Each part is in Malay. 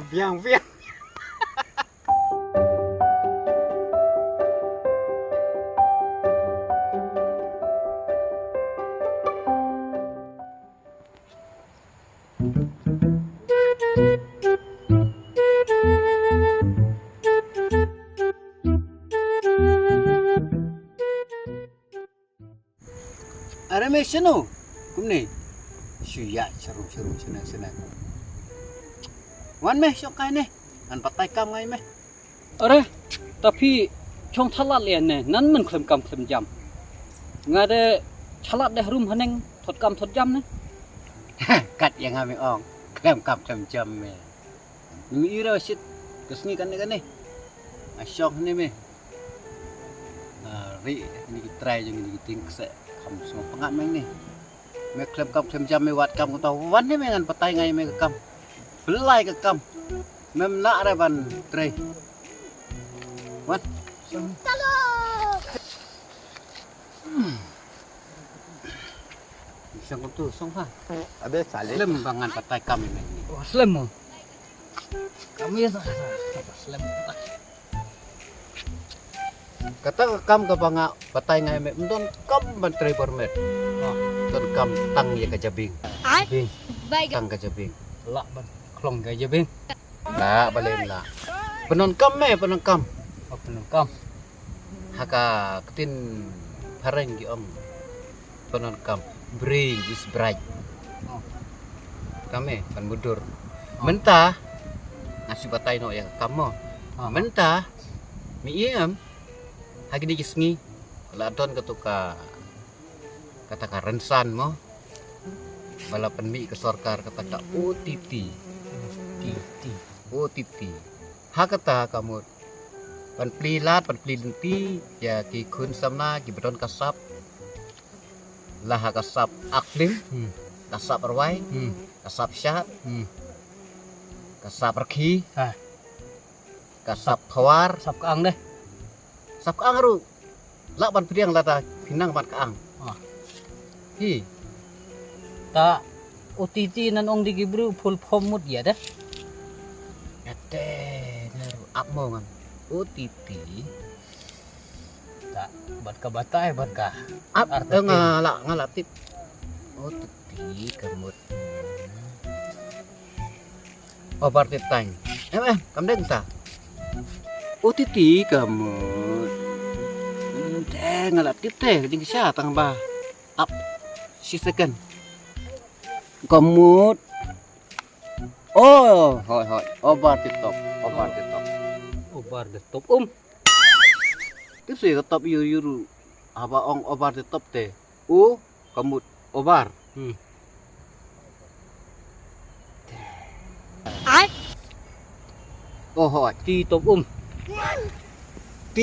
Biang biang. Ada mesin tu, kumni. Syuya seru senang. Wan meh syok kai ni, an patai kam ngai meh. Are, tapi chong thalat lian ne, nan man klem kam klem jam. Ngade thalat deh rum haneng thot kam thot jam ne. Kat yang kami ong, klem kam klem jam meh. Ni ira shit, kesni kan ni. Asyok ni meh. Ri ni try je ni ting se kam semua pengat meh ni. Meh klem kam klem jam meh wat kam tahu wan ni meh ngan patai ngai meh kam. Belai ke kam. Mem nak re ban tray. Wan. Halo. Sang tu song ha. Abe saleh. Lem bangan patai kam ni. Oh, slem mo. Kami ya slem. Kata ke kam ke banga patai ngai me mdon kam ban tray permet. Don kam tang ye ke jabing. Bing, Baik. Tang ke jabing. lak ban klong ga je bing. Lah balem lah. Penon kam me penon kam. Apa nang kam? Haka ketin pareng gi om. Penon kam. Bring is bright. Oh. Kame kan mudur. Mentah nasi batai no ya kamu. Mentah mi iam. Hagi di gisngi. Ladon ketuka kata rensan mo. Balapan mi ke sorkar kata ka OTT. OTT. Hakata kamu pan plilat pan plinti ya ki kun samna ki bedon kasap. Lah kasap aklim, kasap arwai, kasap syat, kasap reki, kasap khawar, Sap kaang deh. sap kaang ru. Lak ban piang lata pinang ban kaang. Hi, Ta OTT nan ong digibru full form mut ya deh. ate naru akmo ngan. OTT. Ta bat ka batai bat ka. Ap Artikel. ngalak tip. OTT kemut. Oh partai tang. Kam deng ta. OTT kemut. Deng ngalak tip teh jeung sia tang ba. Up. Si second. Kemut. Oh, hoi. Obar top. Obar de top Tip sih ke top yuru. Apa ong obar di top teh. Kemut obar. Oh, hoi. ti top T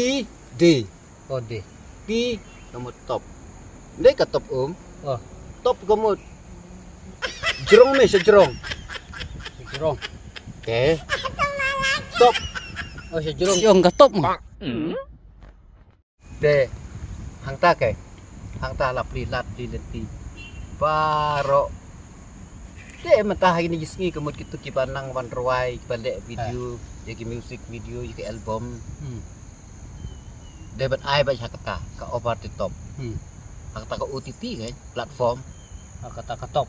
D. oh de. T kemut top. Dia ke top Oh, Top kemut. Jerong me sejerong. jerong. Oke. Top. Oh, si jerong yo enggak top mo. De. Hang ta ke. Hang ta la plilat di leti. Baro. De mentah ini gisngi kemut kitu ki banang wan ruai balik video, ya ki music video, ya ki album. De bat ai ba hakata ka over the top. Hakata ka OTT kan platform. Kata ka top.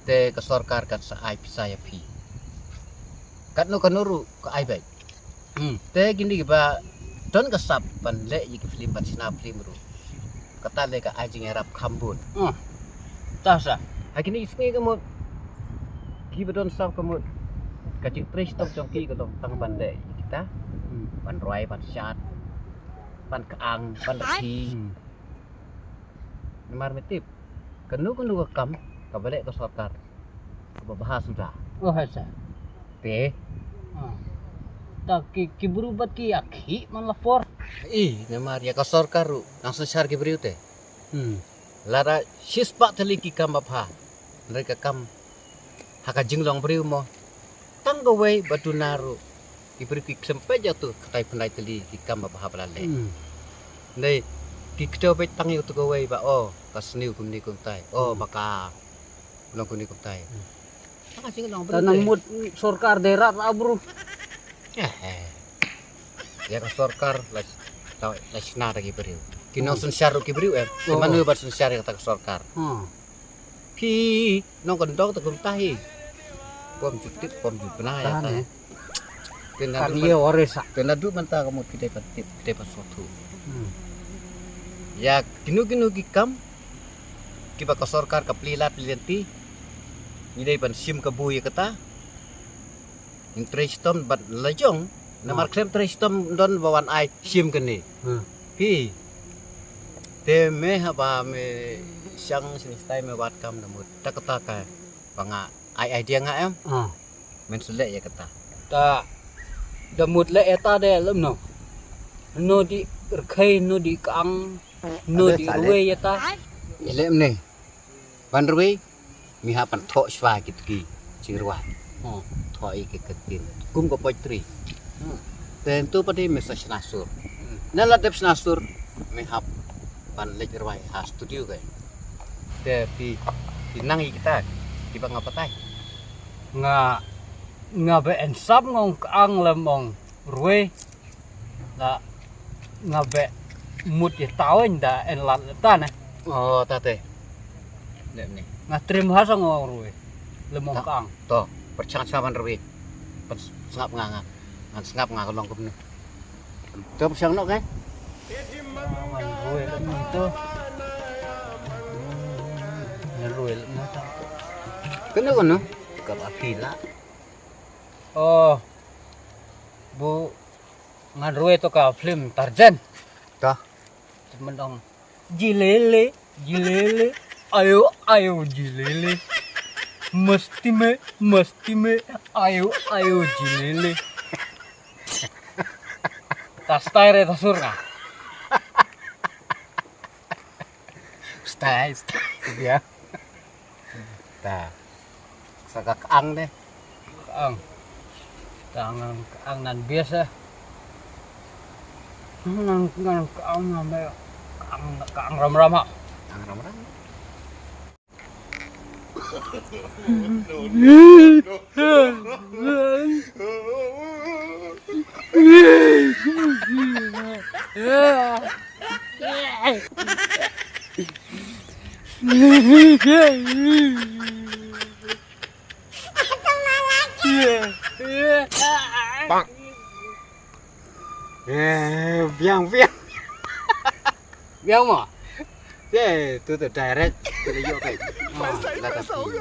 Te ka sorkar kat sa ai pisaya pi. Kat no kanuru ka ai ba. Te gini ba don ka sap pan le yi ki film pan sina film ru. Kata le ka ai jing arab kambun. Ta sa. Hakini isngi kamu ki bedon sap kamu kacik tres tok jongki ka dong tang pan le kita. Pan roi pan syat. Pan kaang pan leki. Nemar metip. Kenu ka kam ka balik ka sorkar. Ka bahas sudah. Oh, hasa. Te Ta ki berubat ki akhi man lapor. Nemar ya ka sorkar ru langsung syar ki beriu te. Lara sispa teliki kam bapha. Mereka kam haka jinglong beriu mo. Tangga wei batu naru. Kibri sampai jatuh ketai penai teli kikam apa balale. Nei kikto bet tangi utu kowe ba oh kasniu kumni kuntai. Oh baka belum kumni kuntai. Makasih nang Tanang mut sorkar daerah abru. Ya ka sorkar la sina lagi beri. Kinong sun syaru kibri Manu ba sun syar kata sorkar. Ki nong kendok ta kuntai. Pom jutip pom jutna ya ta. Kan dia oresa. Kenadu manta kamu kita patip kita pasuatu. Ya kinu kikam kiba ka sorkar ka plilat lianti. Nidai pan sim ka buya kata. Interestom bat lajong namar klem trestom don bawan ai sim kene. Hi. Te me haba me syang sini stai me wat kam namut takata ka banga ai dia nga em. Men selek ya kata. Ta damut le eta de lem no di rkai no di kang no di ruwe eta Ilem ne. Ban ruwe mi hapan thok swa kitki chirwa. Thok ke ketin. Kum ko poitri. Tentu padi mesaj nasur. Nala tips nasur mi hap pan lek rwai ha studio kai. Tapi tinang kita tiba ngapatai. nga be ensap ngong kang lemong ruwe la nga be mut ye tawin da en lat ta ne Oh tate. Lem ne. nga trim ha sang ngong ruwe lemong kang To percang-cangan ruwe. Pan sengap nganga. Ngan sengap nganga long kum ne. To percang nok kan? man ruwe lemong to nga ruwe lemong ta Kena kono. Ka apila. oh bu ngan ruwe to ka film Tarzan Ka. Temen jilele ayo jilele mesti me ayo jilele tas taire tasur ka Stai dia. Ta. Saka kaang deh. kaang nan biasa kaang ngambe kaang ram-rama Ang ram-ram. Bang. Biang. biang mà Tôi từ direct tôi lấy vô cái. Là cái gì?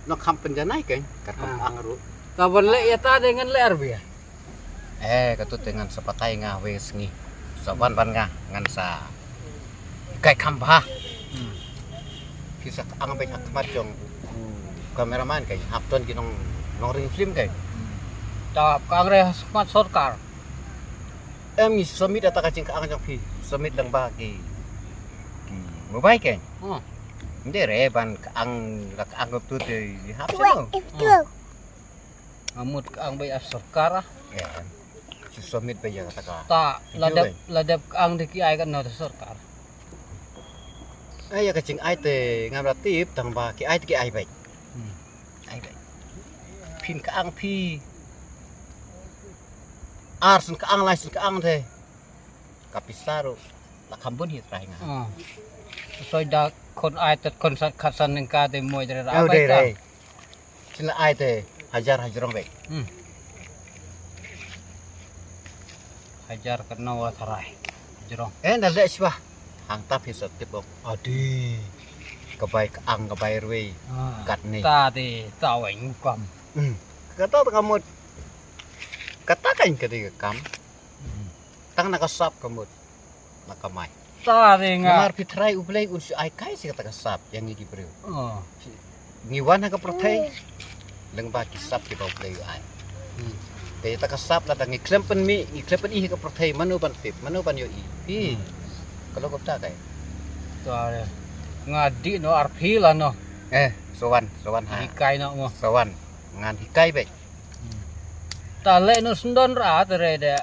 Nó không bên này cái không ăn rồi. kapan le ya ta dengan le arbia Katut dengan sepakai nga we sengi. Saban ban nga ngan sa. Kai kambah. Kisah ang bay hakmat jong kameraman kai hapton kinong ring film kai. ta kaang re smart sorkar Em ni summit data kacing ka ang jong pi. Summit lang ba ki mobile kai. Hindi re ban ka ang tu de hap sa. ngamut kaang bay sorkar Si summit ba ya kata ka. ta ladap kaang diki ay kan no sorkar Ay kacing ai te ngam ratip tang ba ki ai ai bay. Ai bay. Pin ka ang pi arsun ka ang laisun ka ang te. Kapisaro la kambun hi trai nga. soi da kon ai tat kon sat khasan ning ka te moy dre ra Au bay de ka re. Sila ai te hajar bay. hajar kan nawa tharai jerong Na le siba. Hang tap hi sat tip adi. Kabay ka ang kabay rwe. Kat ni. ta thì tao ảnh cầm Kata kamut. Katakan ka di kam. Tang nakasap kamut. Nakamay. ta thì nga Ngar pitray ublay unsi ay kai si kata kasap yang ngigi bro. ờ Ngiwan ha ka protay. Lang ba kisap ki ba ublay ay. Kaya ta kasap la ngi klempen ihi ka protay manu ban tip manu ban yo i. Kalau kau tak kai. ta thì nga di no arpi là no Sowan ha. di kai no mo Sowan ngan hikai bay. tale no sundon ra tere de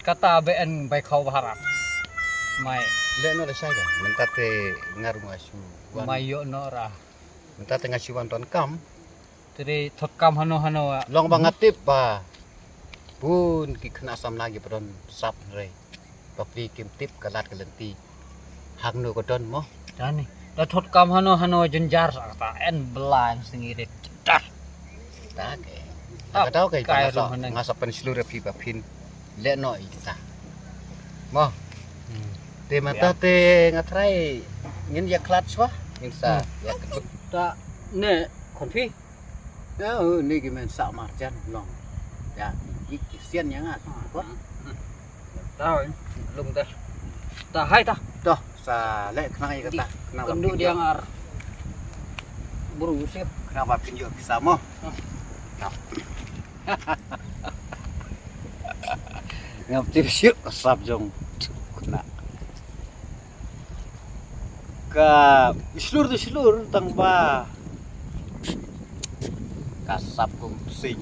kata BN bai kau baharat mai le no le sai ga mentate ngaru ngasu mai yo no ra mentate ngasu wan ton kam tere thot kam hano long bangat tip ba pun ki kena sam lagi pedon sap re papri kim tip kalat kelenti hang no kodon mo dani da thot kam hano jenjar ta en belan singire cedah ta ke ta tau ke Kai ngasa rum haneng. ngasa pen seluruh pi papin le no ita mo te mentate ngatrai ngin ya klat swa ngin sa ya kedut ta ne kon phi ya ni ki men sa marjan long ya ki sian yang at kot ta lum ta hai ta toh sa le kena ya kata kena kendu dia ngar buru sip kenapa pinjau bisa mo ngap tip syuk sab jong kena ka islur tang ba kasap kum sing